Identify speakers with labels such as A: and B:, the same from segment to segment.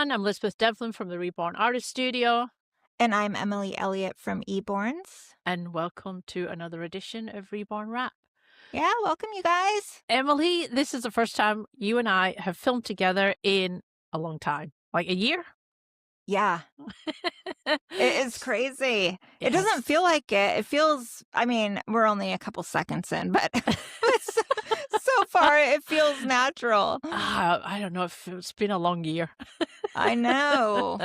A: everyone. I'm Lizbeth Devlin from the Reborn Artist Studio.
B: And I'm Emily Elliott from E-Borns.
A: And welcome to another edition of Reborn Rap.
B: Yeah, welcome, you guys.
A: Emily, this is the first time you and I have filmed together in a long time, like a year.
B: Yeah. It is crazy. It
A: Yes.
B: doesn't feel like it. It feels, I mean, we're only a couple seconds in, but so far it feels natural.
A: I don't know if it's been a long year.
B: I know.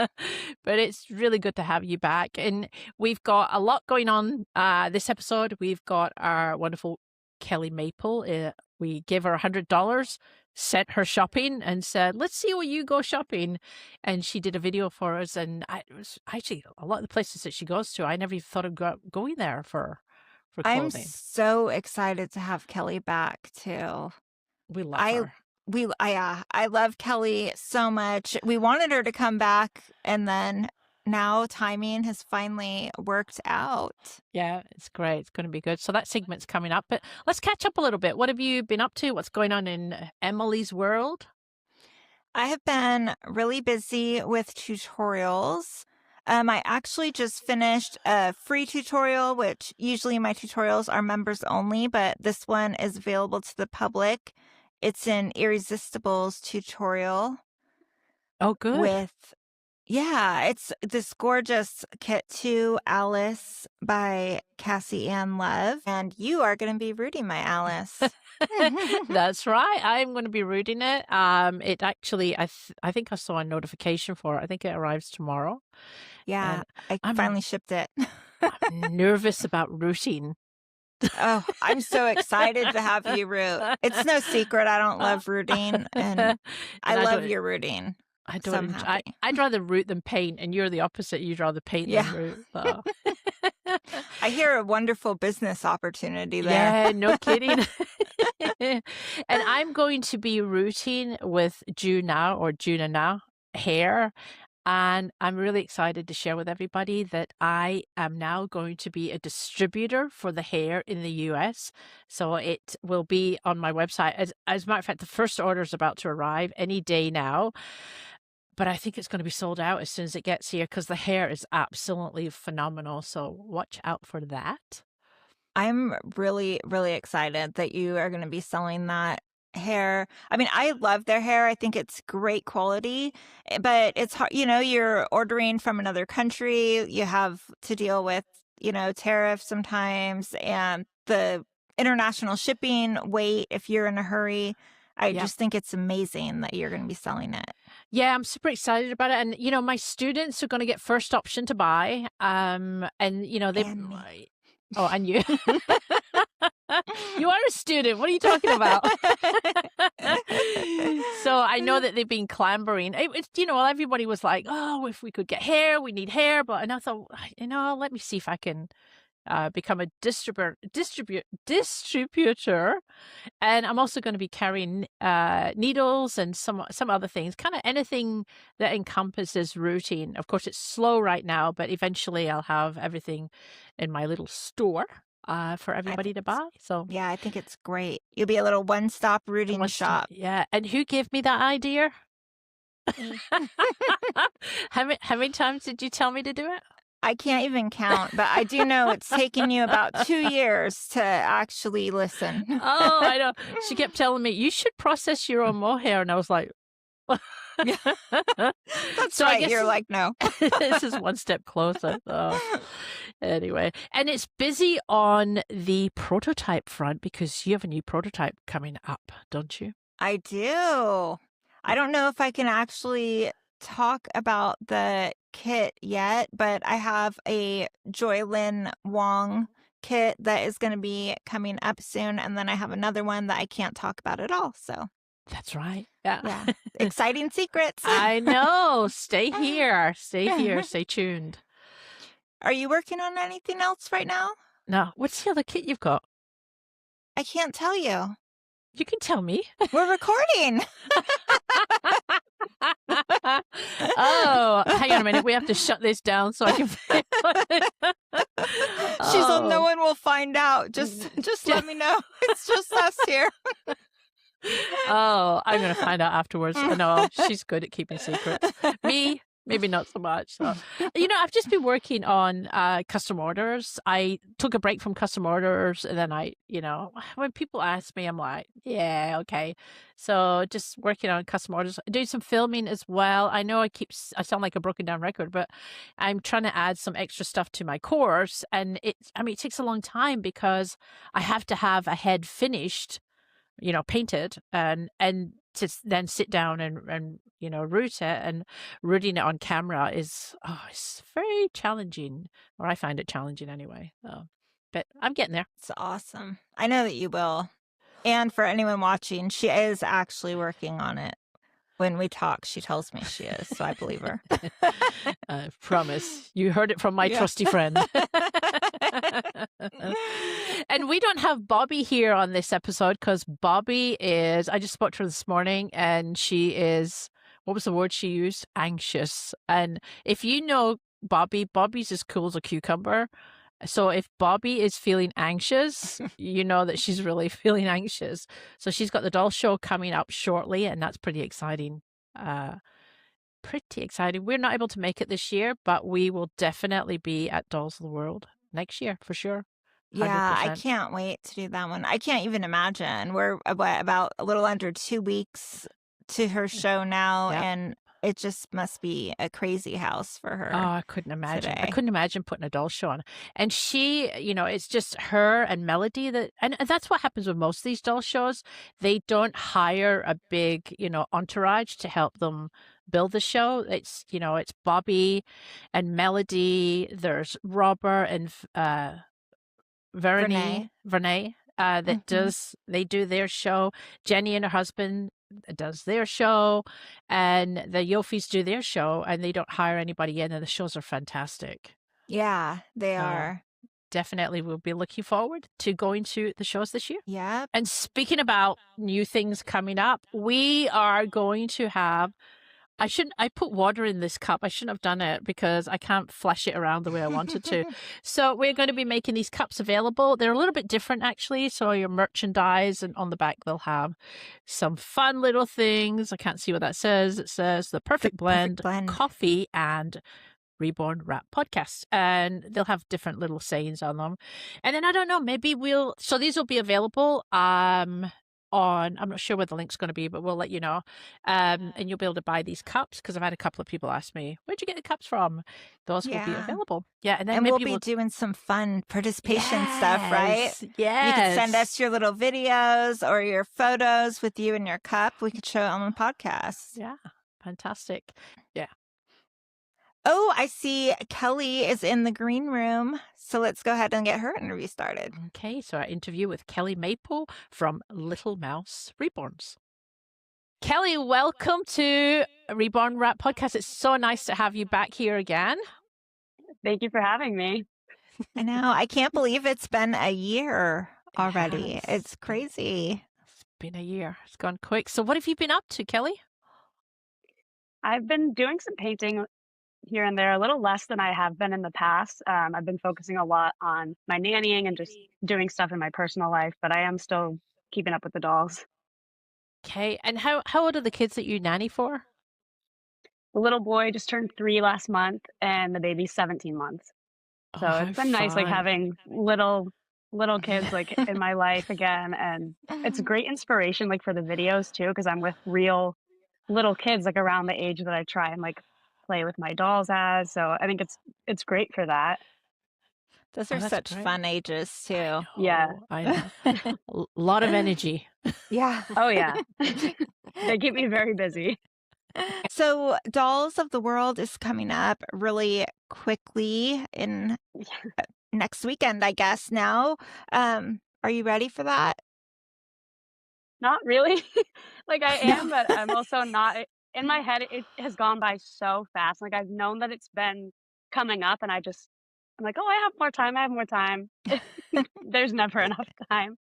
A: But it's really good to have you back. And we've got a lot going on this episode. We've got our wonderful Kelli Maple. We gave her $100, sent her shopping and said, let's see where you go shopping. And she did a video for us. And it was actually a lot of the places that she goes to, I never even thought of going there for clothing.
B: I'm so excited to have Kelli back too.
A: We love her.
B: I love Kelli so much. We wanted her to come back, and then now timing has finally worked out.
A: Yeah, it's great. It's going to be good. So that segment's coming up, but let's catch up a little bit. What have you been up to? What's going on in Emily's world?
B: I have been really busy with tutorials. I actually just finished a free tutorial, which usually my tutorials are members only, but this one is available to the public. It's an Irresistibles tutorial.
A: Oh, good.
B: It's this gorgeous Kit 2 Alice by Cassie Ann Love. And you are going to be rooting my Alice.
A: That's right. I'm going to be rooting it. It actually, I think I saw a notification for it. I think it arrives tomorrow.
B: Yeah, I finally shipped it.
A: I'm nervous about rooting.
B: Oh, I'm so excited to have you root. It's no secret I don't love rooting, and I love your rooting.
A: I'd rather root than paint, and you're the opposite. You'd rather paint than root. So.
B: I hear a wonderful business opportunity there.
A: Yeah, no kidding. And I'm going to be rooting with Ju&Na or Ju&Na hair. And I'm really excited to share with everybody that I am now going to be a distributor for the hair in the US. So it will be on my website. As a matter of fact, the first order is about to arrive any day now. But I think it's going to be sold out as soon as it gets here because the hair is absolutely phenomenal. So watch out for that.
B: I'm really, really excited that you are going to be selling that hair. I mean, I love their hair. I think it's great quality, but it's hard. You're ordering from another country. You have to deal with, tariffs sometimes and the international shipping weight if you're in a hurry. I just think it's amazing that you're going to be selling it.
A: Yeah, I'm super excited about it. And, my students are going to get first option to buy. And you. You are a student. What are you talking about? So I know that they've been clamoring. Everybody was like, oh, if we could get hair, we need hair. And I thought, let me see if I can become a distributor. And I'm also going to be carrying needles and some other things, kind of anything that encompasses rooting. Of course, it's slow right now, but eventually I'll have everything in my little store for everybody to buy. So
B: yeah, I think it's great. You'll be a little one-stop rooting shop.
A: Yeah. And who gave me that idea? How many times did you tell me to do it?
B: I can't even count, but I do know it's taken you about 2 years to actually listen.
A: Oh, I know. She kept telling me, you should process your own mohair. And I was like,
B: that's so right. You're like, no.
A: This is one step closer. Oh. Anyway, and it's busy on the prototype front because you have a new prototype coming up, don't you?
B: I do. I don't know if I can actually talk about the kit yet, but I have a Joylyn Wong kit that is going to be coming up soon, and then I have another one that I can't talk about at all. So
A: that's right. Yeah.
B: Exciting secrets.
A: I know. Stay here. Stay tuned.
B: Are you working on anything else right now?
A: No. What's the other kit you've got?
B: I can't tell you.
A: You can tell me.
B: We're recording.
A: Oh, hang on a minute. We have to shut this down so I can.
B: She's like, no one will find out. Just let me know. It's just us here.
A: Oh, I'm gonna find out afterwards. I know she's good at keeping secrets. Me, maybe not so much. So, I've just been working on custom orders. I took a break from custom orders, and then when people ask me, I'm like, yeah, okay. So just working on custom orders, doing some filming as well. I know I sound like a broken down record, but I'm trying to add some extra stuff to my course, and it takes a long time because I have to have a head finished, painted, and to then sit down and root it, and rooting it on camera it's very challenging, or I find it challenging anyway. But I'm getting there.
B: It's awesome. I know that you will. And for anyone watching, she is actually working on it. When we talk, she tells me she is, so I believe her.
A: I promise. You heard it from my trusty friend. And we don't have Bobbi here on this episode because Bobbi I just spoke to her this morning, and she is, what was the word she used? Anxious. And if you know Bobbi's as cool as a cucumber. So if Bobbi is feeling anxious, you know that she's really feeling anxious. So she's got the doll show coming up shortly, and that's pretty exciting. Pretty exciting. We're not able to make it this year, but we will definitely be at Dolls of the World next year for sure. 100%.
B: Yeah, I can't wait to do that one. I can't even imagine. We're about a little under 2 weeks to her show now,
A: Yep.
B: and it just must be a crazy house for her.
A: Oh, I couldn't imagine.
B: today.
A: I couldn't imagine putting a doll show on. And she, it's just her and Melody and that's what happens with most of these doll shows. They don't hire a big, entourage to help them build the show. It's Bobbi and Melody. There's Robert and Vernay that they do their show. Jenny and her husband does their show, and the Yophis do their show, and they don't hire anybody in, and the shows are fantastic.
B: Yeah, they are.
A: Definitely we'll be looking forward to going to the shows this year.
B: Yeah.
A: And speaking about new things coming up, we are going to have I put water in this cup. I shouldn't have done it because I can't flash it around the way I wanted to. So we're going to be making these cups available. They're a little bit different, actually. So your merchandise, and on the back, they'll have some fun little things. I can't see what that says. It says the perfect blend, coffee, and Reborn Rap Podcast. And they'll have different little sayings on them. And then I don't know, maybe so these will be available I'm not sure where the link's going to be, but we'll let you know. And you'll be able to buy these cups, because I've had a couple of people ask me, where'd you get the cups from? Those will be available. Yeah. And then
B: maybe we'll be doing some fun participation stuff, right?
A: Yeah.
B: You can send us your little videos or your photos with you and your cup. We could show it on the podcast.
A: Yeah. Fantastic. Yeah.
B: Oh, I see Kelli is in the green room. So let's go ahead and get her interview started.
A: Okay, so our interview with Kelli Maple from Little Mouse Reborns. Kelli, welcome to Reborn Rap Podcast. It's so nice to have you back here again.
C: Thank you for having me.
B: I know. I can't believe it's been a year already. It's crazy.
A: It's been a year. It's gone quick. So what have you been up to, Kelli?
C: I've been doing some painting here and there, a little less than I have been in the past. I've been focusing a lot on my nannying and just doing stuff in my personal life, but I am still keeping up with the dolls.
A: Okay. And how old are the kids that you nanny for?
C: The little boy just turned 3 last month, and the baby's 17 months. So it's been nice, like having little kids like in my life again, and it's a great inspiration, like for the videos too, because I'm with real little kids like around the age that I try and like play with my dolls as. So I think it's great for that.
B: Those are such fun ages too.
C: I
A: know. A lot of energy.
B: Yeah.
C: Oh yeah. They keep me very busy.
B: So Dolls of the World is coming up really quickly in next weekend, I guess now. Are you ready for that?
C: Not really. Like I am, but I'm also not. In my head, it has gone by so fast. Like I've known that it's been coming up, and I'm like, oh, I have more time. There's never enough time.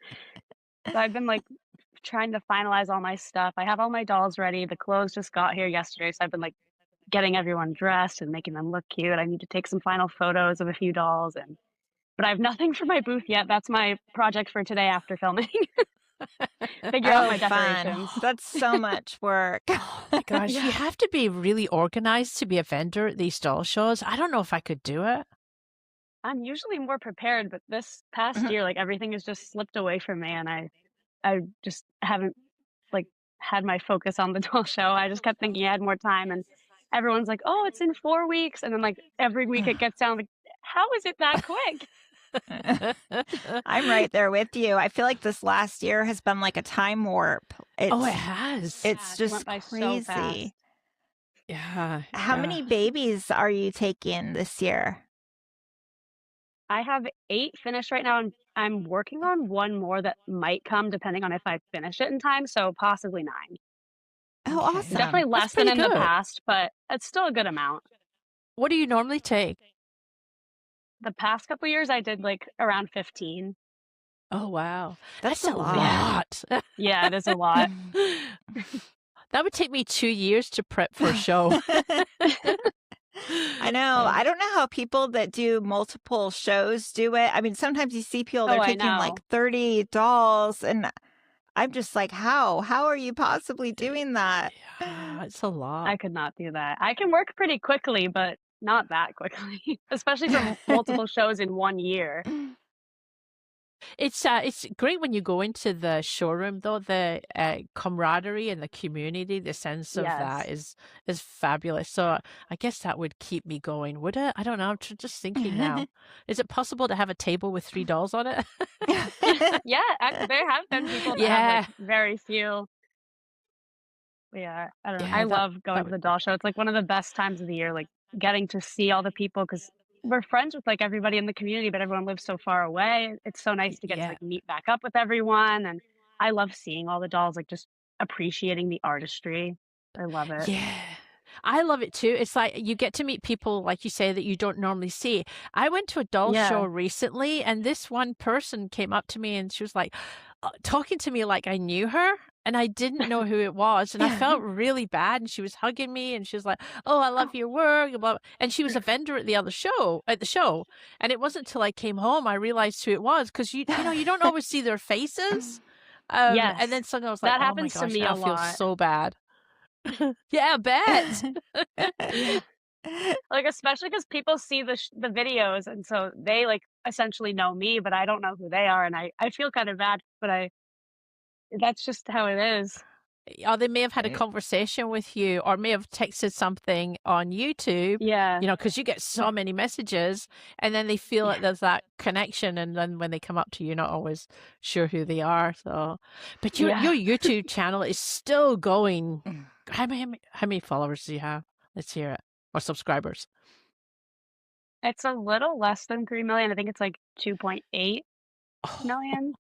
C: So I've been like trying to finalize all my stuff. I have all my dolls ready. The clothes just got here yesterday, so I've been like getting everyone dressed and making them look cute. I need to take some final photos of a few dolls, but I have nothing for my booth yet. That's my project for today after filming. figure out my
B: fun.
C: decorations.
B: That's so much work.
A: Oh my gosh, you have to be really organized to be a vendor at these doll shows. I don't know if I could do it.
C: I'm usually more prepared, but this past
B: Mhm.
C: year, like everything has just slipped away from me, and I just haven't like had my focus on the doll show. I just kept thinking I had more time, and everyone's like, "Oh, it's in 4 weeks," and then like every week it gets down. Like, how is it that quick?
B: I'm right there with you. I feel like this last year has been like a time warp.
A: Oh, it
B: It's
A: has.
C: Yeah,
B: it's
C: it
B: just
C: went by so
B: crazy.
C: fast.
A: Yeah.
B: How many babies are you taking this year?
C: I have 8 finished right now, and I'm working on one more that might come depending on if I finish it in time, so possibly 9.
B: Oh,
A: Okay.
B: awesome.
C: Definitely
A: That's
C: less than
A: pretty
C: in the
A: good.
C: past, but it's still a good amount.
A: What do you normally take?
C: The past couple years, I did like around 15.
A: Oh, wow.
B: That's
A: That's
B: a
A: a
B: lot.
A: lot.
C: Yeah, it is a lot.
A: That would take me 2 years to prep for a show.
B: I know. I don't know how people that do multiple shows do it. I mean, sometimes you see people, they're
C: Oh, I
B: taking like
C: know.
B: 30 dolls, and I'm just like, how? How are you possibly doing that?
A: Yeah, it's a lot.
C: I could not do that. I can work pretty quickly, but not that quickly, especially for multiple shows in 1 year.
A: It's great when you go into the showroom though, the camaraderie and the community, the sense of that
C: Yes.
A: is fabulous. So I guess that would keep me going, would it? I don't know. I'm just thinking now. Is it possible to have a table with 3 dolls on it?
C: Yeah, there have been people that have
A: Yeah.
C: like very few. Yeah, I don't know. I
A: Yeah,
C: love going
A: that
C: to
A: would
C: the doll show. It's like one of the best times of the year, like getting to see all the people because we're friends with like everybody in the community, but everyone lives so far away. It's so nice to get to
A: yeah.
C: like meet back up with everyone. And I love seeing all the dolls, like just appreciating the artistry. I love it.
A: Yeah. I love it too. It's like you get to meet people, like you say, that you don't normally see. I went to a doll show
C: Yeah.
A: recently, and this one person came up to me and she was like talking to me like I knew her, and I didn't know who it was. And I felt really bad. And she was hugging me and she was like, "Oh, I love
C: Oh,
A: your work." Blah, blah. And she was a vendor at the show. And it wasn't till I came home I realized who it was because you don't always see their faces. And
C: yes.
A: then suddenly I was like,
C: That
A: "Oh my
C: happens to
A: gosh,
C: me
A: now
C: a
A: I feel
C: lot.
A: so bad." Yeah, I bet.
C: Yeah. Like, especially because people see the videos, and so they, like, essentially know me, but I don't know who they are, and I feel kind of bad, but that's just how it is.
A: Or they may have had a conversation with you or may have texted something on YouTube,
C: Yeah.
A: because you get so many messages and then they feel
C: Yeah.
A: like there's that connection. And then when they come up to you, you're not always sure who they are. So, but your
C: Yeah.
A: YouTube channel is still going. How many followers do you have? Let's hear it. Or subscribers.
C: It's a little less than 3 million. I think it's, like, 2.8
A: Oh.
C: million.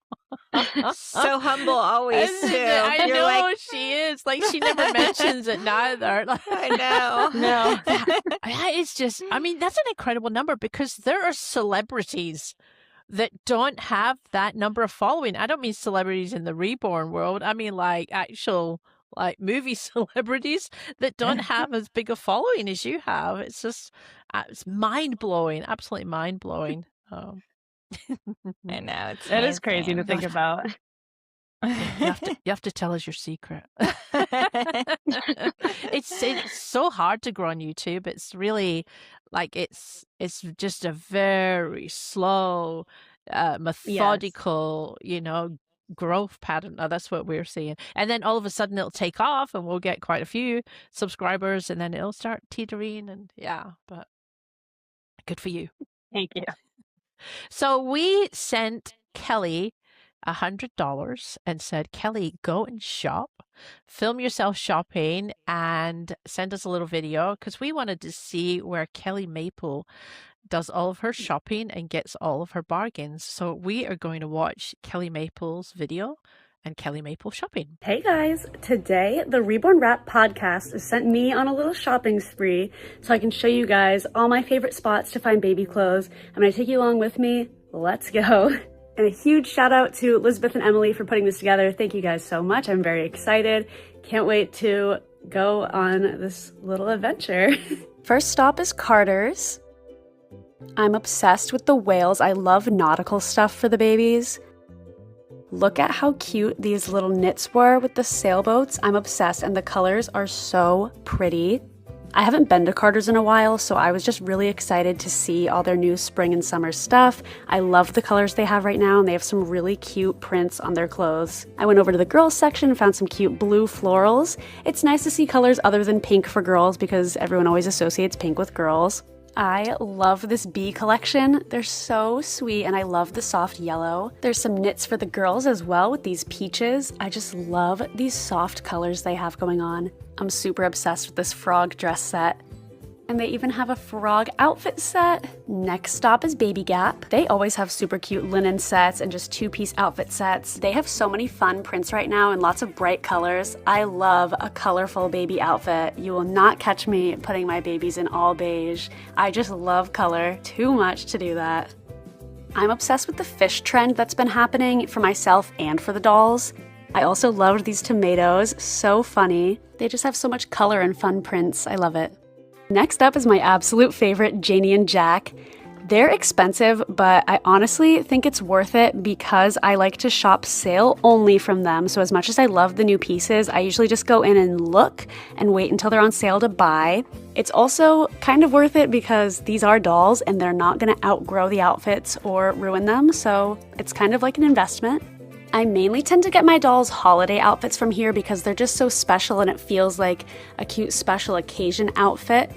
B: So humble always,
A: Isn't
B: too.
A: it? I
B: You're
A: know
B: like,
A: she is. Like she never mentions it neither.
B: I know.
C: No.
A: That is just, I mean, that's an incredible number because there are celebrities that don't have that number of following. I don't mean celebrities in the reborn world. I mean like actual like movie celebrities that don't have as big a following as you have. It's just, it's mind blowing, absolutely mind blowing.
B: I know. It's
C: It is crazy to
B: amazing.
C: think about.
A: You have to tell us your secret. It's so hard to grow on YouTube. It's really like it's just a very slow,
C: Yes.
A: methodical, growth pattern. Now, that's what we're seeing. And then all of a sudden it'll take off and we'll get quite a few subscribers and then it'll start teetering and yeah, but good for you.
C: Thank you.
A: So we sent Kelli $100 and said, Kelli, go and shop, film yourself shopping and send us a little video because we wanted to see where Kelli Maple does all of her shopping and gets all of her bargains. So we are going to watch Kelli Maple's video and Kelli Maple shopping.
D: Hey guys, today the Reborn Rap Podcast has sent me on a little shopping spree so I can show you guys all my favorite spots to find baby clothes. I'm going to take you along with me. Let's go. And a huge shout out to Lizbeth and Emily for putting this together. Thank you guys so much. I'm very excited. Can't wait to go on this little adventure. First stop is Carter's. I'm obsessed with the whales. I love nautical stuff for the babies. Look at how cute these little knits were with the sailboats. I'm obsessed, and the colors are so pretty. I haven't been to Carter's in a while, so I was just really excited to see all their new spring and summer stuff. I love the colors they have right now, and they have some really cute prints on their clothes. I went over to the girls section and found some cute blue florals. It's nice to see colors other than pink for girls because everyone always associates pink with girls. I love this bee collection. They're so sweet, and I love the soft yellow. There's some knits for the girls as well with these peaches. I just love these soft colors they have going on. I'm super obsessed with this frog dress set. And they even have a frog outfit set. Next stop is Baby Gap. They always have super cute linen sets and just two-piece outfit sets. They have so many fun prints right now and lots of bright colors. I love a colorful baby outfit. You will not catch me putting my babies in all beige. I just love color too much to do that. I'm obsessed with the fish trend that's been happening for myself and for the dolls. I also loved these tomatoes, so funny. They just have so much color and fun prints. I love it. Next up is my absolute favorite, Janie and Jack. They're expensive, but I honestly think it's worth it because I like to shop sale only from them. So as much as I love the new pieces, I usually just go in and look and wait until they're on sale to buy. It's also kind of worth it because these are dolls and they're not going to outgrow the outfits or ruin them. So it's kind of like an investment. I mainly tend to get my dolls' holiday outfits from here because they're just so special and it feels like a cute special occasion outfit.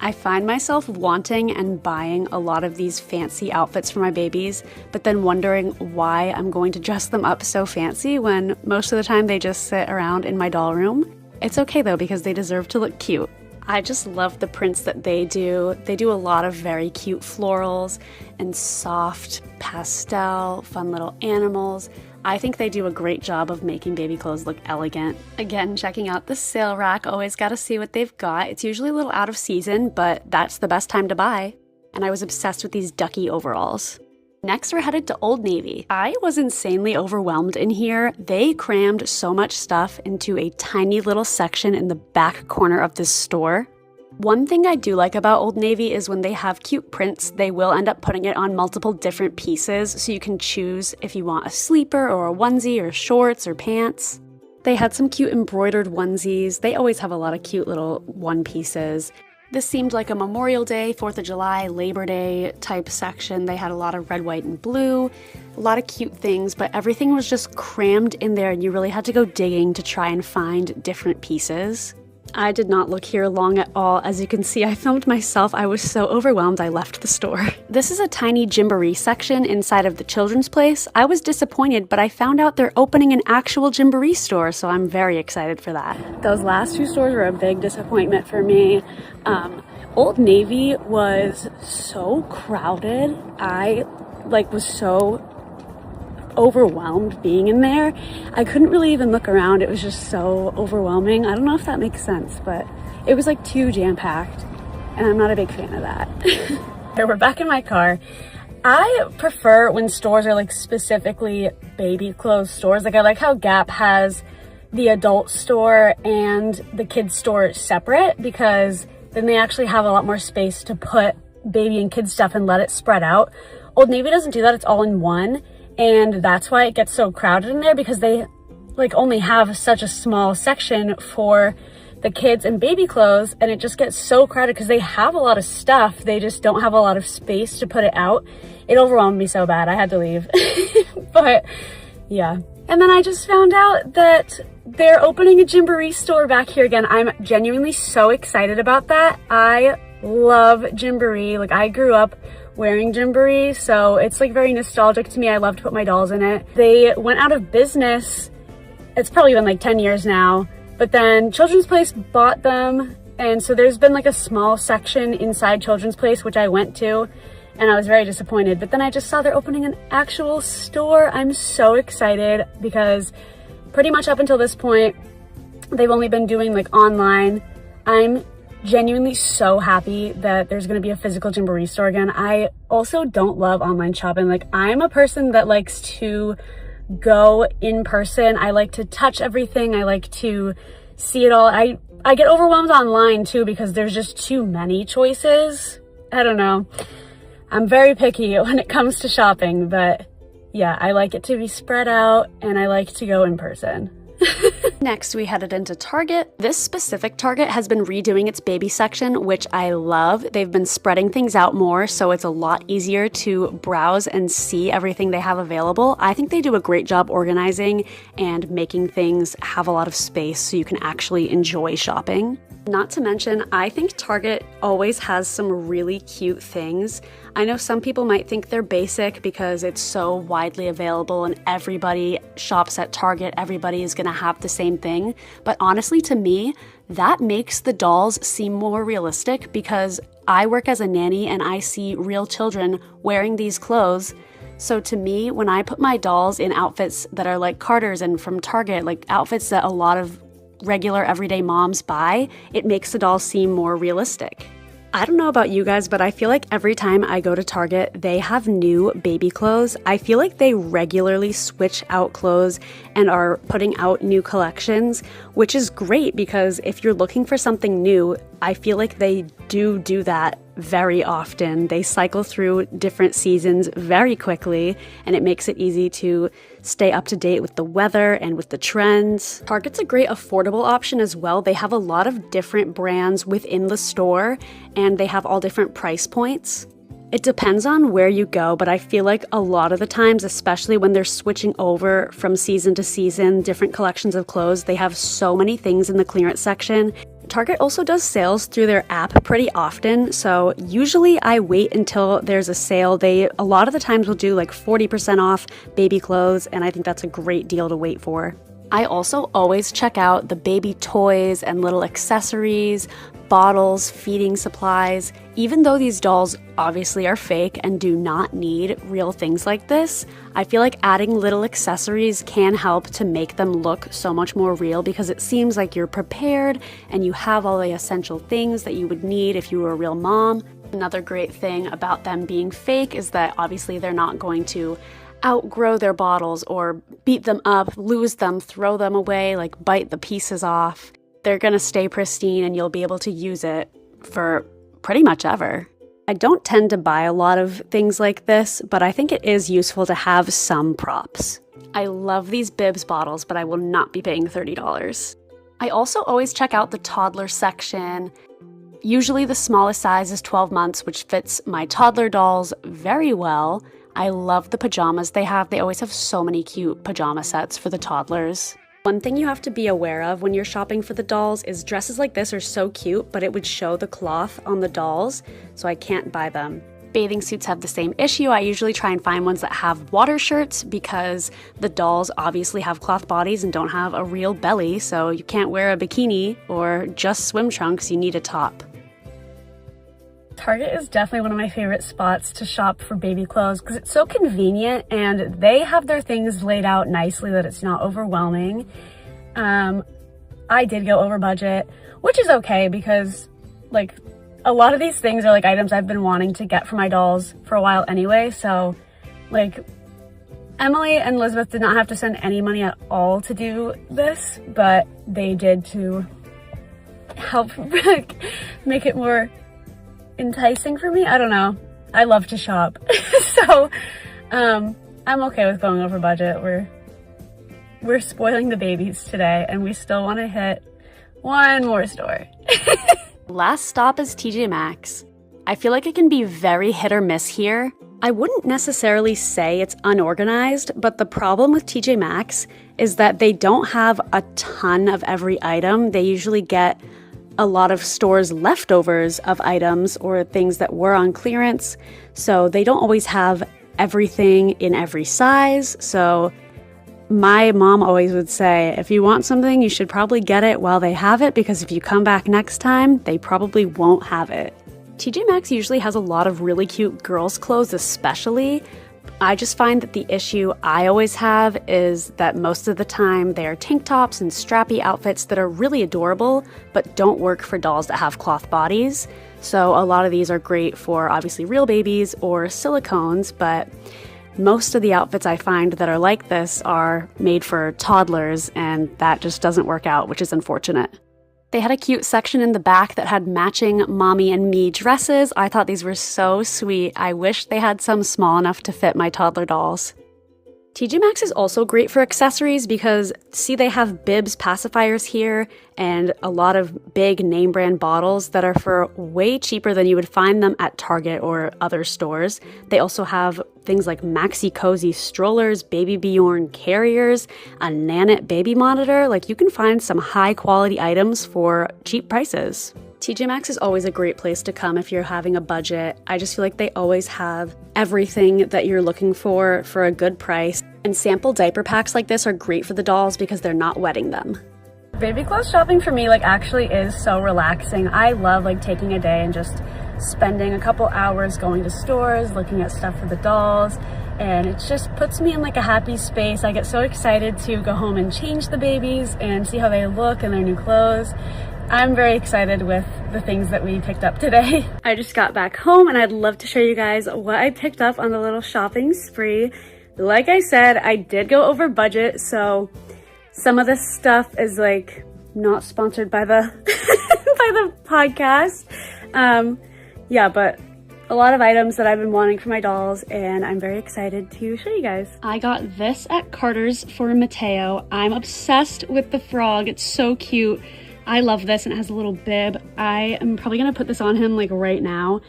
D: I find myself wanting and buying a lot of these fancy outfits for my babies, but then wondering why I'm going to dress them up so fancy when most of the time they just sit around in my doll room. It's okay though because they deserve to look cute. I just love the prints that they do. They do a lot of very cute florals and soft pastel, fun little animals. I think they do a great job of making baby clothes look elegant. Again, checking out the sale rack, always gotta see what they've got. It's usually a little out of season, but that's the best time to buy. And I was obsessed with these ducky overalls. Next, we're headed to Old Navy. I was insanely overwhelmed in here. They crammed so much stuff into a tiny little section in the back corner of this store. One thing I do like about Old Navy is when they have cute prints, they will end up putting it on multiple different pieces, so you can choose if you want a sleeper or a onesie or shorts or pants. They had some cute embroidered onesies. They always have a lot of cute little one pieces. This seemed like a Memorial Day, 4th of July, Labor Day type section. They had a lot of red, white, and blue, a lot of cute things, but everything was just crammed in there and you really had to go digging to try and find different pieces. I did not look here long at all. As you can see, I filmed myself. I was so overwhelmed I left the store. This is a tiny Gymboree section inside of the children's place. I was disappointed, but I found out they're opening an actual Gymboree store, so I'm very excited for that. Those last two stores were a big disappointment for me. Old Navy was so crowded. I was so overwhelmed being in there. I couldn't really even look around. It was just so overwhelming. I don't know if that makes sense, but it was like too jam-packed, and I'm not a big fan of that. Okay, we're back in my car. I prefer when stores are like specifically baby clothes stores. Like I like how Gap has the adult store and the kids store separate because then they actually have a lot more space to put baby and kids stuff and let it spread out. Old Navy doesn't do that. It's all in one. And that's why it gets so crowded in there because they only have such a small section for the kids and baby clothes, and it just gets so crowded because they have a lot of stuff. They just don't have a lot of space to put it out. It overwhelmed me so bad. I had to leave. But yeah. And then I just found out that they're opening a Gymboree store back here again. I'm genuinely so excited about that. I love Gymboree. I grew up wearing Gymboree, so it's very nostalgic to me. I love to put my dolls in it. They went out of business. It's probably been 10 years now, but then Children's Place bought them, and so there's been a small section inside Children's Place which I went to, and I was very disappointed. But then I just saw they're opening an actual store. I'm so excited because pretty much up until this point they've only been doing online. I'm genuinely so happy that there's going to be a physical Gymboree store again. I also don't love online shopping. I'm a person that likes to go in person. I like to touch everything. I like to see it all. I get overwhelmed online too because there's just too many choices. I don't know. I'm very picky when it comes to shopping, but yeah, I like it to be spread out and I like to go in person. Next, we headed into Target. This specific Target has been redoing its baby section, which I love. They've been spreading things out more, so it's a lot easier to browse and see everything they have available. I think they do a great job organizing and making things have a lot of space so you can actually enjoy shopping. Not to mention, I think Target always has some really cute things. I know some people might think they're basic because it's so widely available and everybody shops at Target, everybody is gonna have the same thing. But honestly, to me, that makes the dolls seem more realistic because I work as a nanny and I see real children wearing these clothes. So to me, when I put my dolls in outfits that are like Carter's and from Target, like outfits that a lot of regular everyday moms buy, it makes the dolls seem more realistic. I don't know about you guys, but I feel like every time I go to Target, they have new baby clothes. I feel like they regularly switch out clothes and are putting out new collections, which is great because if you're looking for something new, I feel like they do that very often. They cycle through different seasons very quickly, and it makes it easy to stay up to date with the weather and with the trends. Target's a great affordable option as well. They have a lot of different brands within the store, and they have all different price points. It depends on where you go, but I feel like a lot of the times, especially when they're switching over from season to season, different collections of clothes, they have so many things in the clearance section. Target also does sales through their app pretty often, so usually I wait until there's a sale. They a lot of the times will do like 40% off baby clothes, and I think that's a great deal to wait for. I also always check out the baby toys and little accessories, bottles, feeding supplies. Even though these dolls obviously are fake and do not need real things like this, I feel like adding little accessories can help to make them look so much more real because it seems like you're prepared and you have all the essential things that you would need if you were a real mom. Another great thing about them being fake is that obviously they're not going to outgrow their bottles or beat them up, lose them, throw them away, like bite the pieces off. They're gonna stay pristine and you'll be able to use it for pretty much ever. I don't tend to buy a lot of things like this, but I think it is useful to have some props. I love these Bibs bottles, but I will not be paying $30. I also always check out the toddler section. Usually the smallest size is 12 months, which fits my toddler dolls very well. I love the pajamas they have. They always have so many cute pajama sets for the toddlers. One thing you have to be aware of when you're shopping for the dolls is dresses like this are so cute, but it would show the cloth on the dolls, so I can't buy them. Bathing suits have the same issue. I usually try and find ones that have water shirts because the dolls obviously have cloth bodies and don't have a real belly, so you can't wear a bikini or just swim trunks, you need a top. Target is definitely one of my favorite spots to shop for baby clothes because it's so convenient and they have their things laid out nicely that it's not overwhelming. I did go over budget, which is okay because like a lot of these things are like items I've been wanting to get for my dolls for a while anyway. So like Emily and Lizbeth did not have to spend any money at all to do this, but they did to help make it more enticing for me. I don't know. I love to shop. So I'm okay with going over budget. We're spoiling the babies today and we still want to hit one more store. Last stop is TJ Maxx. I feel like it can be very hit or miss here. I wouldn't necessarily say it's unorganized, but the problem with TJ Maxx is that they don't have a ton of every item. They usually get a lot of stores' leftovers of items or things that were on clearance, so they don't always have everything in every size. So my mom always would say, if you want something, you should probably get it while they have it, because if you come back next time, they probably won't have it. TJ Maxx usually has a lot of really cute girls' clothes especially. I just find that the issue I always have is that most of the time they are tank tops and strappy outfits that are really adorable, but don't work for dolls that have cloth bodies. So a lot of these are great for obviously real babies or silicones, but most of the outfits I find that are like this are made for toddlers, and that just doesn't work out, which is unfortunate. They had a cute section in the back that had matching mommy and me dresses. I thought these were so sweet. I wish they had some small enough to fit my toddler dolls. TJ Maxx is also great for accessories because, see, they have bibs pacifiers here and a lot of big name brand bottles that are for way cheaper than you would find them at Target or other stores. They also have things like Maxi Cozy strollers, Baby Bjorn carriers, a Nanit baby monitor. Like, you can find some high quality items for cheap prices. TJ Maxx is always a great place to come if you're having a budget. I just feel like they always have everything that you're looking for a good price. And sample diaper packs like this are great for the dolls because they're not wetting them. Baby clothes shopping for me actually is so relaxing. I love taking a day and just spending a couple hours going to stores, looking at stuff for the dolls, and it just puts me in a happy space. I get so excited to go home and change the babies and see how they look in their new clothes. I'm very excited with the things that we picked up today. I just got back home and I'd love to show you guys what I picked up on the little shopping spree. Like I said, I did go over budget, so some of this stuff is not sponsored by the by the podcast. Yeah, but a lot of items that I've been wanting for my dolls, and I'm very excited to show you guys. I got this at Carter's for Mateo. I'm obsessed with the frog. It's so cute. I love this, and it has a little bib. I am probably gonna put this on him right now.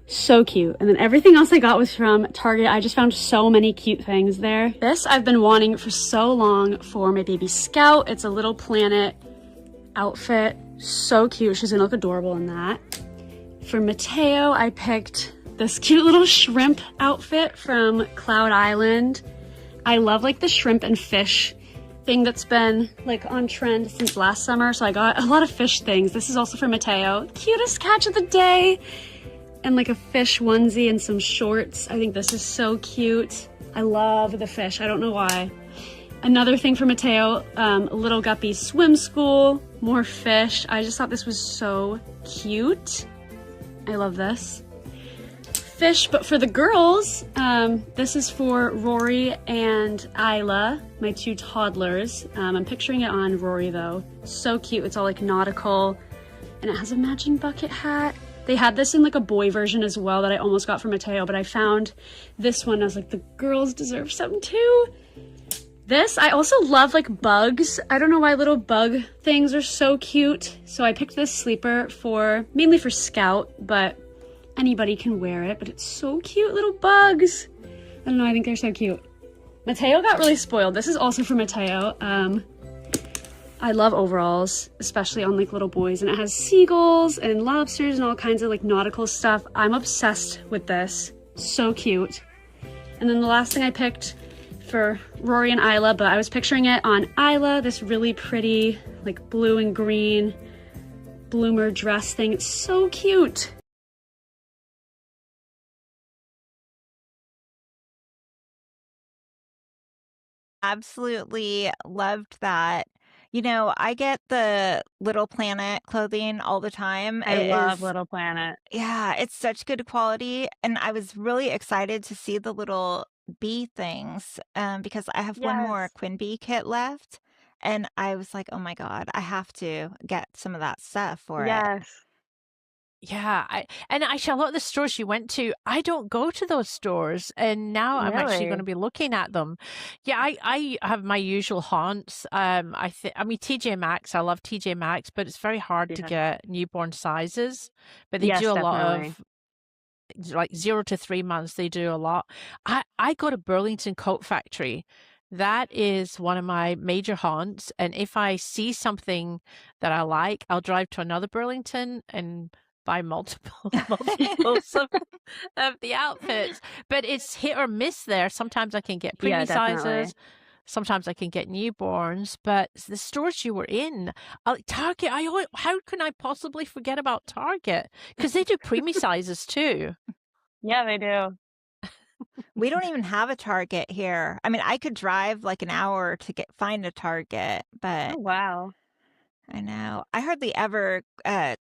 D: So cute. And then everything else I got was from Target. I just found so many cute things there. This I've been wanting for so long for my baby Scout. It's a little planet outfit. So cute. She's gonna look adorable in that. For Mateo, I picked this cute little shrimp outfit from Cloud Island. I love the shrimp and fish thing that's been on trend since last summer, so I got a lot of fish things. This is also for Mateo. Cutest catch of the day. And a fish onesie and some shorts. I think this is so cute. I love the fish. I don't know why. Another thing for Mateo, Little Guppy Swim School, more fish. I just thought this was so cute. I love this. Fish, but for the girls, this is for Rory and Isla, my two toddlers. I'm picturing it on Rory though. So cute. It's all nautical, and it has a matching bucket hat. They had this in a boy version as well that I almost got for Mateo, but I found this one. I was the girls deserve some too. This, I also love bugs. I don't know why little bug things are so cute. So I picked this sleeper mainly for Scout, but anybody can wear it. But it's so cute, little bugs. I don't know, I think they're so cute. Mateo got really spoiled. This is also for Mateo. I love overalls, especially on little boys, and it has seagulls and lobsters and all kinds of nautical stuff. I'm obsessed with this. So cute. And then the last thing I picked for Rory and Isla, but I was picturing it on Isla, this really pretty blue and green bloomer dress thing. It's so cute.
B: Absolutely loved that. I get the Little Planet clothing all the time.
C: I love Little Planet.
B: Yeah, it's such good quality. And I was really excited to see the little bee things because I have one more
C: Yes.
B: Queen Bee kit left. And I was like, oh my God, I have to get some of that stuff for it.
C: Yes.
A: Yeah, actually a lot of the stores you went to, I don't go to those stores, and now I'm actually going to
C: Really?
A: be looking at them. Yeah, I have my usual haunts. I mean TJ Maxx, I love TJ Maxx, but it's very hard to
C: Yeah.
A: get newborn sizes. But they
C: Yes,
A: do a lot
C: definitely.
A: of 0 to 3 months. They do a lot. I go to Burlington Coat Factory. That is one of my major haunts, and if I see something that I like, I'll drive to another Burlington and buy multiples of the outfits. But it's hit or miss there. Sometimes I can get
C: Yeah,
A: preemie
C: definitely.
A: sizes. Sometimes I can get newborns. But the stores you were in, Target, how can I possibly forget about Target? Because they do preemie sizes too.
C: Yeah, they do.
B: We don't even have a Target here. I mean, I could drive an hour to find a Target, but
C: Oh, wow.
B: I know. I hardly ever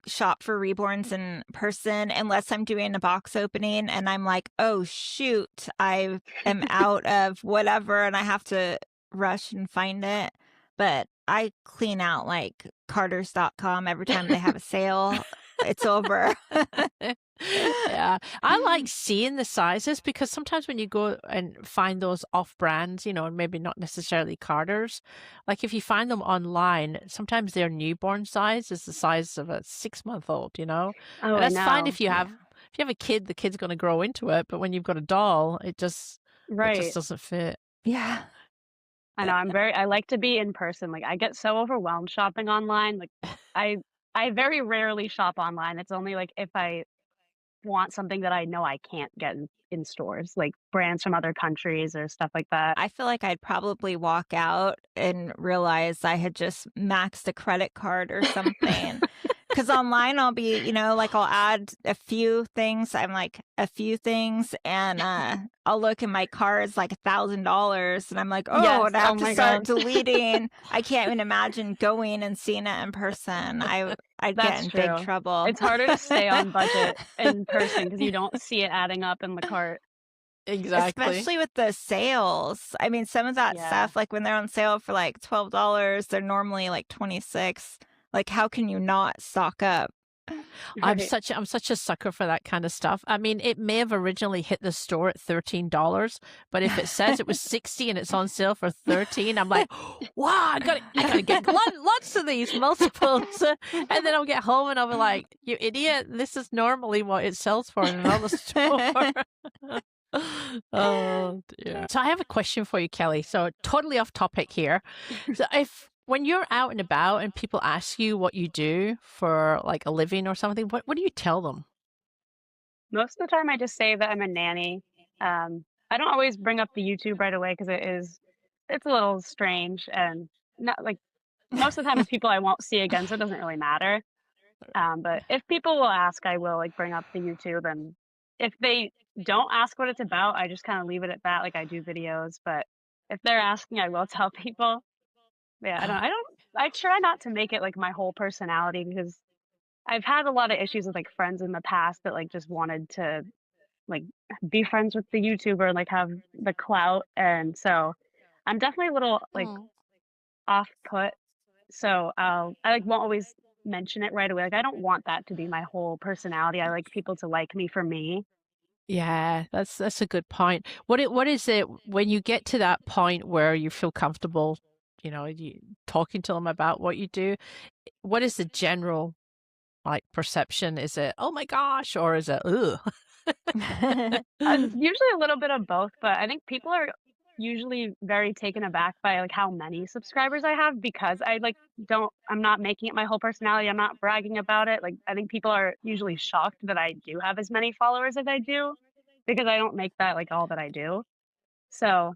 B: shop for Reborns in person unless I'm doing a box opening and I'm like, oh, shoot, I am out of whatever and I have to rush and find it. But I clean out Carters.com every time they have a sale. it's over.
A: Yeah. I like seeing the sizes because sometimes when you go and find those off brands, and maybe not necessarily Carter's, like if you find them online, sometimes their newborn size is the size of a 6-month-old,
C: Oh,
A: And
C: I
A: that's fine
C: know.
A: if you have a kid, the kid's going to grow into it, but when you've got a doll, it just
C: Right.
A: doesn't fit.
B: Yeah.
C: I know. I like to be in person. Like I get so overwhelmed shopping online. Like I very rarely shop online. It's only like if I want something that I know I can't get in stores, like brands from other countries or stuff like that.
B: I feel like I'd probably walk out and realize I had just maxed a credit card or something. Because online I'll be, like I'll add a few things. I'm like a few things, and I'll look and my card is like $1,000, and I'm like, oh,
C: Yes.
B: and I have
C: Oh
B: to
C: my
B: start
C: God.
B: deleting. I can't even imagine going and seeing it in person. I'd get
C: That's
B: in
C: true.
B: big trouble.
C: It's harder to stay on budget in person because you don't see it adding up in the cart.
A: Exactly.
B: Especially with the sales. I mean, some of that
C: Yeah.
B: stuff, like when they're on sale for like $12, they're normally like $26. Like, how can you not stock up?
A: I'm
C: Right.
A: such a sucker for that kind of stuff. I mean, it may have originally hit the store at $13, but if it says it was 60 and it's on sale for 13, I'm like, wow, I gotta get lots of these multiples. And then I'll get home and I'll be like, you idiot, this is normally what it sells for in another store. Oh dear. So I have a question for you, Kelli. So totally off topic here. So when you're out and about and people ask you what you do for like a living or something, what do you tell them?
C: Most of the time, I just say that I'm a nanny. I don't always bring up the YouTube right away because it's a little strange and not like most of the time it's people I won't see again, so it doesn't really matter. But if people will ask, I will like bring up the YouTube, and if they don't ask what it's about, I just kind of leave it at that. Like I do videos, but if they're asking, I will tell people. Yeah, I try not to make it like my whole personality because I've had a lot of issues with like friends in the past that like just wanted to like be friends with the YouTuber and like have the clout, and so I'm definitely a little like
A: Oh.
C: off put. So I like won't always mention it right away. Like I don't want that to be my whole personality. I like people to like me for me.
A: Yeah, that's a good point. What is it when you get to that point where you feel comfortable, you talking to them about what you do? What is the general like perception? Is it, oh my gosh, or is it, ugh?
C: Usually a little bit of both, but I think people are usually very taken aback by like how many subscribers I have because I'm not making it my whole personality. I'm not bragging about it. Like I think people are usually shocked that I do have as many followers as I do because I don't make that like all that I do. So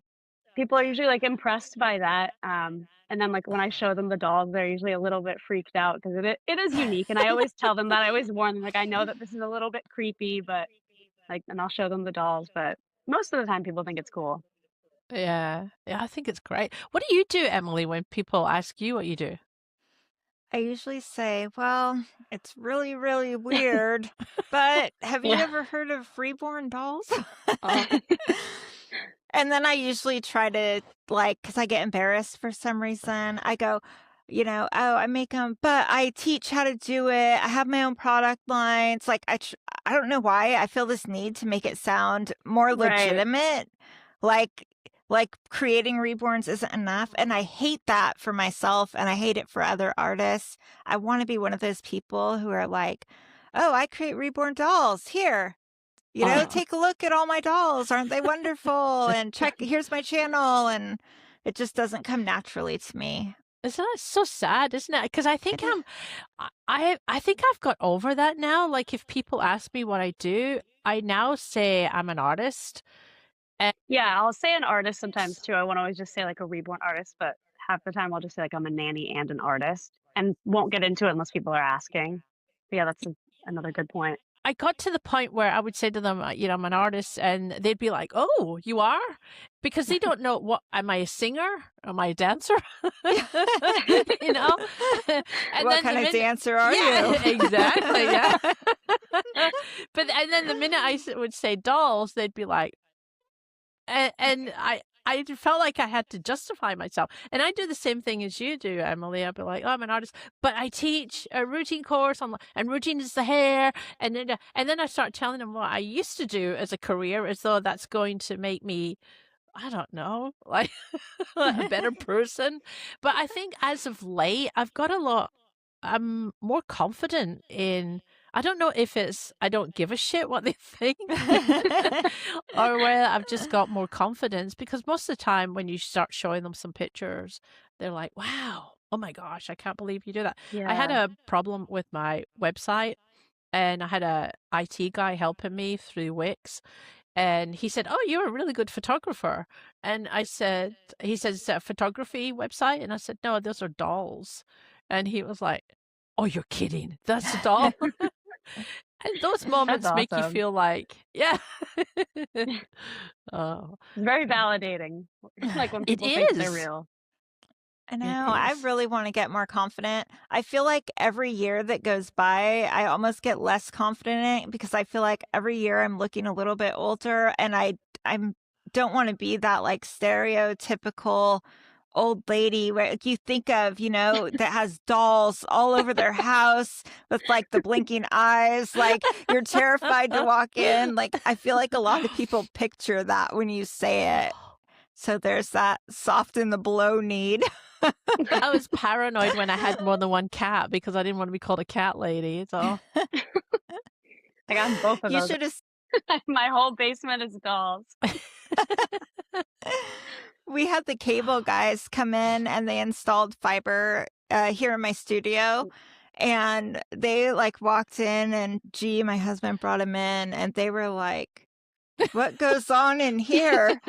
C: people are usually like impressed by that. And then like when I show them the dog, they're usually a little bit freaked out because it is unique. And I always tell them that. I always warn them like I know that this is a little bit creepy, but like, and I'll show them the dolls. But most of the time, people think it's cool.
A: Yeah, I think it's great. What do you do, Emily, when people ask you what you do?
B: I usually say, well, it's really, really weird, but have you
C: Yeah.
B: ever heard of reborn dolls?
A: Oh.
B: And then I usually try to, like, because I get embarrassed for some reason, I go, oh, I make them, but I teach how to do it. I have my own product lines. Like, I don't know why I feel this need to make it sound more
C: Right.
B: legitimate. Like creating reborns isn't enough. And I hate that for myself and I hate it for other artists. I want to be one of those people who are like, oh, I create reborn dolls. Here,
A: Oh.
B: take a look at all my dolls. Aren't they wonderful? And here's my channel. And it just doesn't come naturally to me.
A: Isn't that so sad, isn't it? Because I think
B: It is.
A: I think I've got over that now. Like if people ask me what I do, I now say I'm an artist.
C: Yeah, I'll say an artist sometimes too. I won't always just say like a reborn artist, but half the time I'll just say like I'm a nanny and an artist and won't get into it unless people are asking. But yeah, that's another good point.
A: I got to the point where I would say to them, I'm an artist, and they'd be like, "Oh, you are?" Because they don't know am I a singer? Am I a dancer? And
B: What kind of dancer are you?
A: Exactly, yeah. And then the minute I would say dolls, they'd be like, and I felt like I had to justify myself. And I do the same thing as you do, Emily. I'd be like, oh, I'm an artist, but I teach a routine course on, and routine is the hair. And then I start telling them what I used to do as a career, as though that's going to make me, I don't know, like a better person. But I think as of late, I'm more confident in, I don't know if it's I don't give a shit what they think or whether I've just got more confidence, because most of the time when you start showing them some pictures, they're like, wow, oh my gosh, I can't believe you do that. I had
C: Yeah.
A: a problem with my website and I had a IT guy helping me through Wix. And he said, oh, you're a really good photographer. And I said, he said, is that a photography website? And I said, no, those are dolls. And he was like, oh, you're kidding. That's a doll. And those moments make you
C: awesome.
A: feel like, yeah. Oh,
C: It's very validating. Like when
A: it
C: people think they're
A: is.
C: real.
B: I
A: It
B: know. I
A: is.
B: really want to get more confident. I feel like every year that goes by, I almost get less confident in it because I feel like every year I'm looking a little bit older, and I'm don't want to be that like stereotypical old lady where like, you think of, that has dolls all over their house with like the blinking eyes, like you're terrified to walk in. Like I feel like a lot of people picture that when you say it. So there's that soften the blow need.
A: I was paranoid when I had more than one cat because I didn't want to be called a cat lady. So
C: I got both of
B: You
C: those.
B: should have.
C: My whole basement is dolls.
B: We had the cable guys come in and they installed fiber here in my studio. And they like walked in, and my husband brought them in, and they were like, what goes on in here?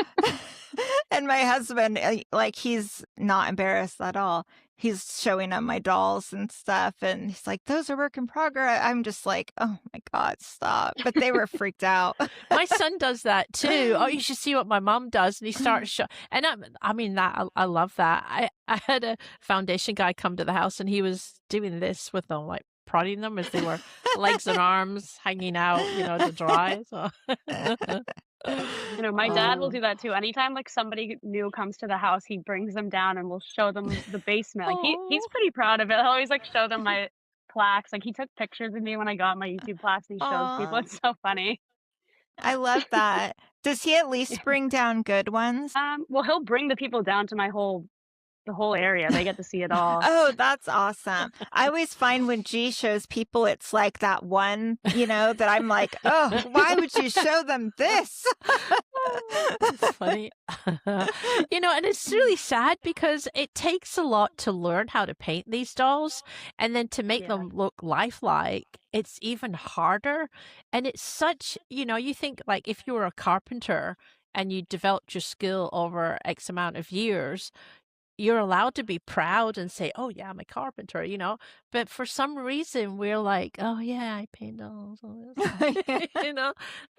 B: And my husband, like, he's not embarrassed at all. He's showing them my dolls and stuff, and he's like, those are work in progress. I'm just like, oh my God, stop. But they were freaked out.
A: my son does that too. Oh, you should see what my mom does. And he starts and I mean that I love that. I had a foundation guy come to the house and he was doing this with them, like prodding them as they were legs and arms hanging out, to dry. So
C: My dad will
A: Oh.
C: do that too. Anytime like somebody new comes to the house, he brings them down and will show them the basement. Like he's
A: Oh.
C: pretty proud of it. He'll always like show them my plaques. Like he took pictures of me when I got my YouTube plaques and he shows people.
B: Aw,
C: It's so funny.
B: I love that. Does he at least bring down good ones?
C: Well, he'll bring the people down to the whole area. They get to see it all.
B: Oh, that's awesome. I always find when G shows people, it's like that one, that I'm like, oh, why would you show them this?
A: It's funny. And it's really sad because it takes a lot to learn how to paint these dolls, and then to make
C: Yeah.
A: them look lifelike, it's even harder. And it's such, you think like if you were a carpenter and you developed your skill over X amount of years, you're allowed to be proud and say, oh yeah, I'm a carpenter, but for some reason we're like, oh yeah, I paint dolls. Oh, that's fine."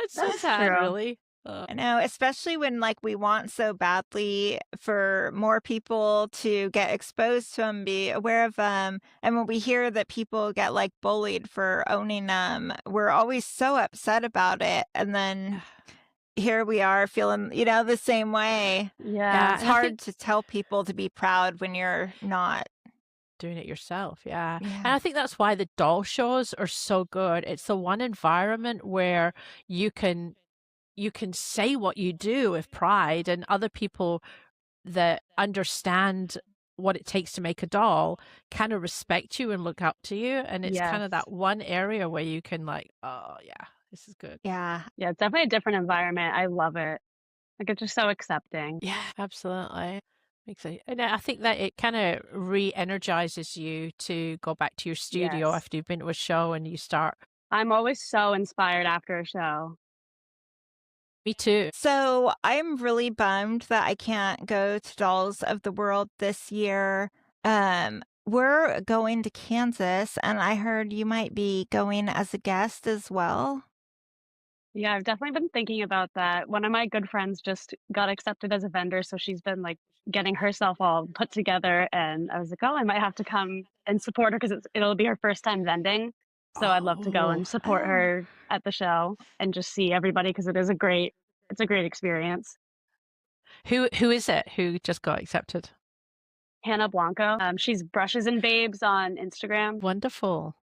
A: It's so
C: That's
A: sad,
C: true.
A: really.
B: I know, especially when like we want so badly for more people to get exposed to them, be aware of them. And when we hear that people get like bullied for owning them, we're always so upset about it. And then here we are feeling, the same way.
C: Yeah.
B: It's
A: and I
B: hard
A: think
B: to tell people to be proud when you're not.
A: doing it yourself, yeah. And
B: Yeah.
A: I think that's why the doll shows are so good. It's the one environment where you can say what you do with pride, and other people that understand what it takes to make a doll kind of respect you and look up to you. And it's kind of
C: Yes.
A: that one area where you can like, oh yeah, this is good.
B: Yeah.
C: Yeah, it's definitely a different environment. I love it. Like it's just so accepting.
A: Yeah, absolutely. And I think that it kind of re-energizes you to go back to your studio
C: Yes.
A: after you've been to a show and you start.
C: I'm always so inspired after a show.
A: Me too.
B: So I'm really bummed that I can't go to Dolls of the World this year. We're going to Kansas, and I heard you might be going as a guest as well.
C: Yeah, I've definitely been thinking about that. One of my good friends just got accepted as a vendor, so she's been like getting herself all put together. And I was like, oh, I might have to come and support her because it'll be her first time vending. So I'd love to go
A: Oh,
C: and support her at the show and just see everybody because it's a great experience.
A: Who is it who just got accepted?
C: Hannah Blanco. She's Brushes and Babes on Instagram.
A: Wonderful.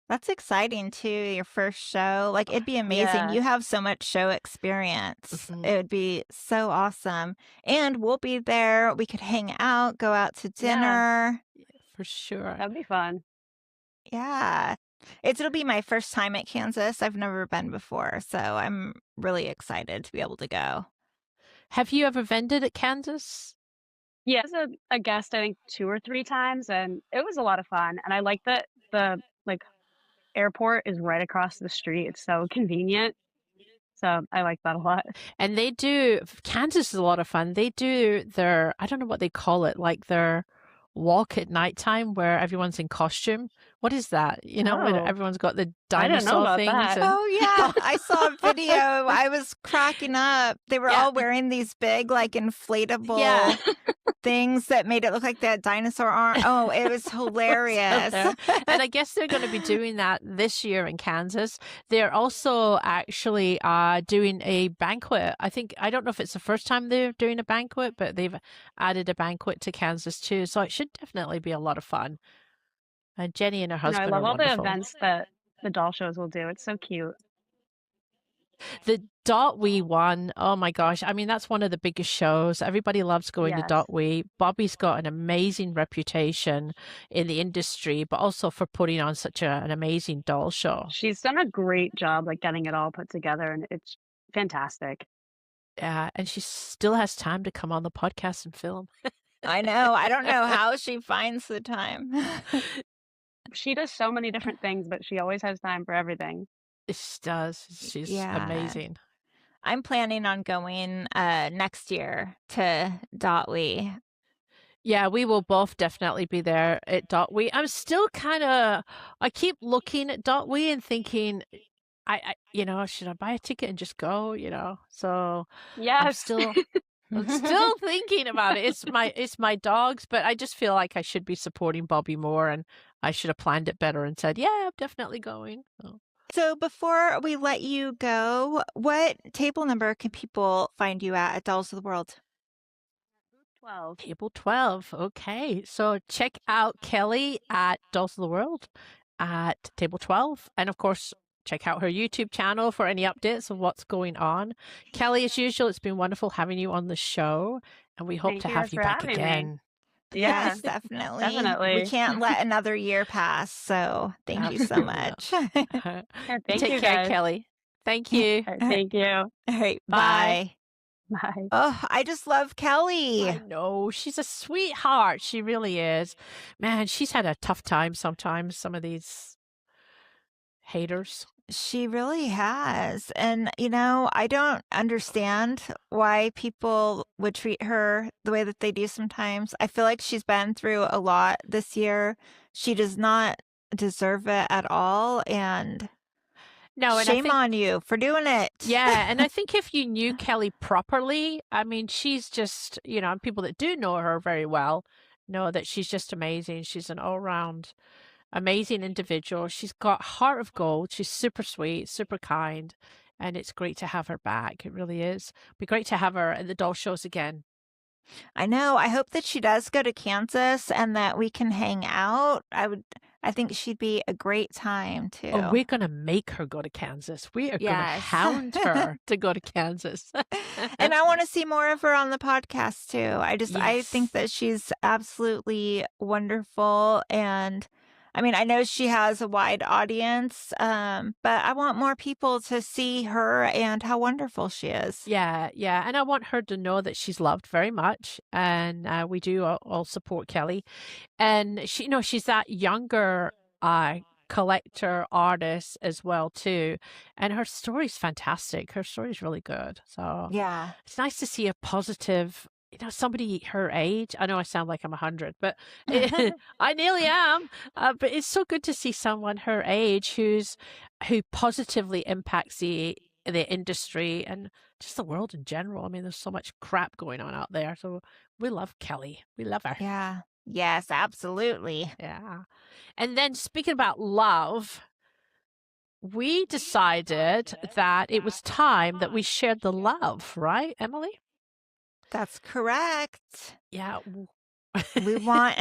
B: That's exciting too, your first show. Like, it'd be amazing.
C: Yeah.
B: You have so much show experience. It would be so awesome. And we'll be there. We could hang out, go out to dinner.
A: For sure.
C: That'd be fun.
B: Yeah. It'll be my first time at Kansas. I've never been before, so I'm really excited to be able to go.
A: Have you ever vended at Kansas?
C: Yeah, as a guest, I think 2 or 3 times, and it was a lot of fun. And I like that the airport is right across the street. It's so convenient. So I like that a lot.
A: And they do, Kansas is a lot of fun. They do their, I don't know what they call it, like their walk at nighttime where everyone's in costume. What is that? You know, when
C: Oh.
A: everyone's got the
C: I didn't know
A: dinosaur
C: about
A: things.
C: that.
A: and-
B: Oh, yeah. I saw a video. I was cracking up. They were
A: Yeah.
B: all wearing these big, like, inflatable
A: Yeah.
B: things that made it look like that dinosaur arm. Oh, it was hilarious.
A: And I guess they're going to be doing that this year in Kansas. They're also actually doing a banquet. I don't know if it's the first time they're doing a banquet, but they've added a banquet to Kansas too. So it should definitely be a lot of fun. And Jenny and her
C: I
A: husband
C: love
A: are
C: all the
A: wonderful.
C: events that the doll shows will do. It's so cute.
A: The .we one, oh my gosh. I mean, that's one of the biggest shows. Everybody loves going
C: Yes.
A: to .we. Bobbi's got an amazing reputation in the industry, but also for putting on such an amazing doll show.
C: She's done a great job getting it all put together, and it's fantastic.
A: Yeah, and she still has time to come on the podcast and film.
B: I know. I don't know how she finds the time.
C: She does so many different things, but she always has time for everything.
A: She does. She's
B: Yeah.
A: amazing.
B: I'm planning on going next year to .we.
A: Yeah, we will both definitely be there at .we. I'm still I keep looking at .we and thinking, should I buy a ticket and just go, So
C: Yes.
A: I'm still thinking about it. It's my dogs, but I just feel like I should be supporting Bobbi more, and I should have planned it better and said, yeah, I'm definitely going.
B: So before we let you go, what table number can people find you at Dolls of the World?
C: 12.
A: Table 12. Okay. So check out Kelli at Dolls of the World at Table 12. And of course, check out her YouTube channel for any updates of what's going on. Kelli, as usual, it's been wonderful having you on the show, and we hope
C: Thank
A: to
C: you
A: have
C: guys
A: you
C: for
A: back
C: having me.
A: again.
C: Yeah.
B: Yes, definitely.
C: Definitely.
B: We can't let another year pass. So thank you so
A: Absolutely
B: much.
C: Yeah, thank
A: Take
C: you
A: care,
C: guys.
A: Kelli. Thank you.
C: All right, thank you.
B: All right.
C: Bye.
B: Bye.
C: Bye.
B: Oh, I just love Kelli.
A: I know. She's a sweetheart. She really is. Man, she's had a tough time sometimes, some of these haters.
B: She really has. And, I don't understand why people would treat her the way that they do sometimes. I feel like she's been through a lot this year. She does not deserve it at all. And
A: No, and I
B: shame
A: think,
B: on you for doing it.
A: yeah, and I think if you knew Kelli properly, I mean, she's just, and people that do know her very well know that she's just amazing. She's an all-round amazing individual. She's got heart of gold. She's super sweet, super kind, and it's great to have her back. It really is. Be great to have her at the doll shows again.
B: I know. I hope that she does go to Kansas and that we can hang out. I think she'd be a great time too.
A: Oh, we're going to make her go to Kansas. We are going to
B: Yes.
A: hound her to go to Kansas.
B: And I want to see more of her on the podcast too. I
A: Yes.
B: think that she's absolutely wonderful. And I mean, I know she has a wide audience, but I want more people to see her and how wonderful she is.
A: Yeah, yeah. And I want her to know that she's loved very much. And we do all support Kelli. And she's that younger collector artist as well too. And her story's fantastic. Her story's really good. So
B: Yeah.
A: it's nice to see a positive, somebody her age. I know I sound like I'm 100, but I nearly am. But it's so good to see someone her age who positively impacts the industry and just the world in general. I mean, there's so much crap going on out there. So we love Kelli. We love her.
B: Yeah. Yes, absolutely.
A: Yeah. And then speaking about love, we decided that it was time that we shared the love, right, Emily?
B: That's correct.
A: Yeah.
B: We want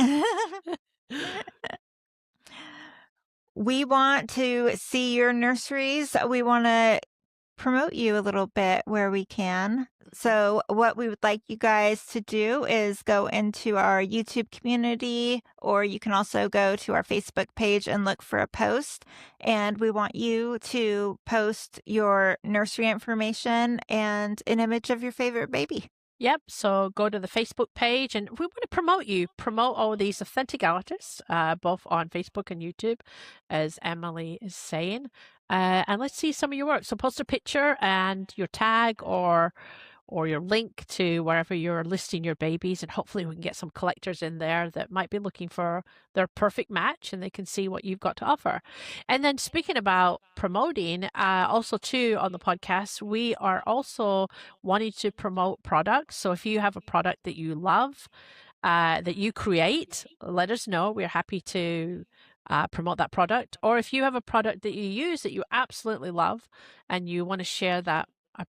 B: we want to see your nurseries. We want to promote you a little bit where we can. So what we would like you guys to do is go into our YouTube community, or you can also go to our Facebook page and look for a post. And we want you to post your nursery information and an image of your favorite baby.
A: Yep. So go to the Facebook page, and we want to promote all these authentic artists, both on Facebook and YouTube, as Emily is saying. And let's see some of your work. So post a picture and your tag or your link to wherever you're listing your babies, and hopefully we can get some collectors in there that might be looking for their perfect match, and they can see what you've got to offer. And then speaking about promoting, also too on the podcast, we are also wanting to promote products. So if you have a product that you love, that you create, let us know. We're happy to promote that product. Or if you have a product that you use that you absolutely love and you want to share that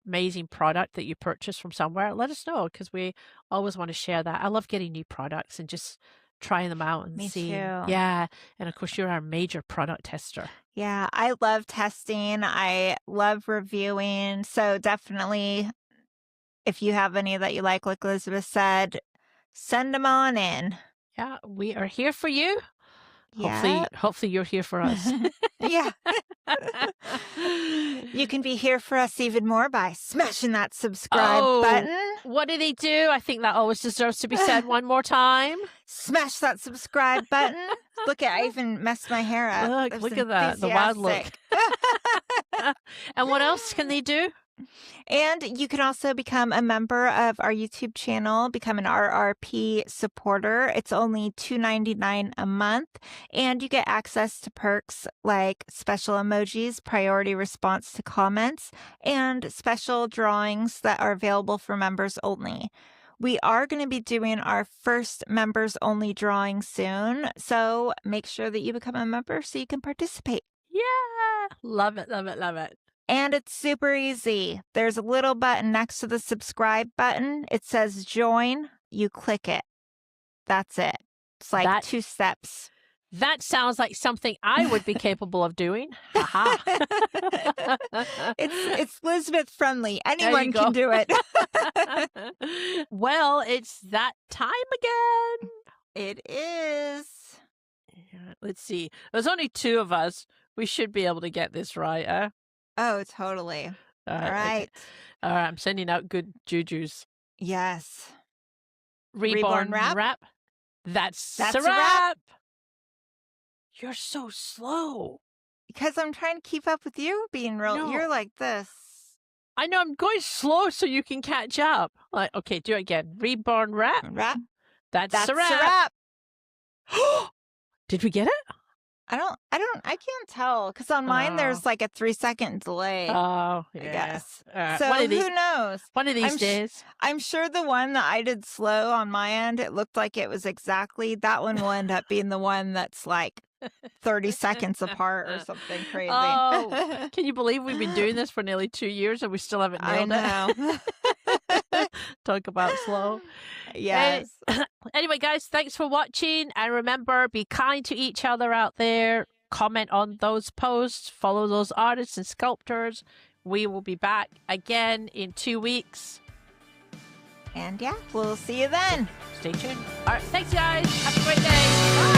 A: amazing product that you purchased from somewhere, let us know, because we always want to share that. I love getting new products and just trying them out and
B: Me
A: seeing.
B: too.
A: Yeah. And of course, you're our major product tester.
B: Yeah, I love testing. I love reviewing. So definitely, if you have any that you like Elizabeth said, send them on in.
A: Yeah, we are here for you.
B: Yeah.
A: Hopefully you're here for us.
B: Yeah. You can be here for us even more by smashing that subscribe button.
A: What did he do? I think that always deserves to be said one more time.
B: Smash that subscribe button. Look at, I even messed my hair up.
A: Look at that, the wild look. And what else can they do?
B: And you can also become a member of our YouTube channel, become an RRP supporter. It's only $2.99 a month, and you get access to perks like special emojis, priority response to comments, and special drawings that are available for members only. We are going to be doing our first members only drawing soon, so make sure that you become a member so you can participate.
A: Yeah, love it, love it, love it.
B: And it's super easy. There's a little button next to the subscribe button. It says join. You click it. That's it. It's like 2 steps.
A: That sounds like something I would be capable of doing. Haha.
B: It's Lizbeth friendly. Anyone can do it.
A: Well, it's that time again.
B: It is.
A: Yeah, let's see. There's only 2 of us. We should be able to get this right, huh?
B: Oh, totally. All right.
A: Okay. All right, I'm sending out good jujus.
B: Yes.
A: Reborn Rap. That's a wrap. You're so slow.
B: Because I'm trying to keep up with you being real.
A: No.
B: You're like this.
A: I know, I'm going slow so you can catch up. Like, okay, do it again. Reborn Rap. That's a wrap. Did we get it?
B: I can't tell, because on mine there's like a 3-second delay.
A: Oh, yeah.
B: I guess.
A: Right.
B: So who knows?
A: One of these days.
B: I'm sure the one that I did slow on my end, it looked like it was exactly, that one will end up being the one that's like 30 seconds apart or something crazy.
A: Oh, can you believe we've been doing this for nearly 2 years and we still haven't nailed it?
B: I
A: know. Talk about slow.
B: Yes.
A: Anyway, guys, thanks for watching. And remember, be kind to each other out there. Comment on those posts. Follow those artists and sculptors. We will be back again in 2 weeks.
B: And yeah, we'll see you then.
A: Stay tuned. All right. Thanks, guys. Have a great day. Bye.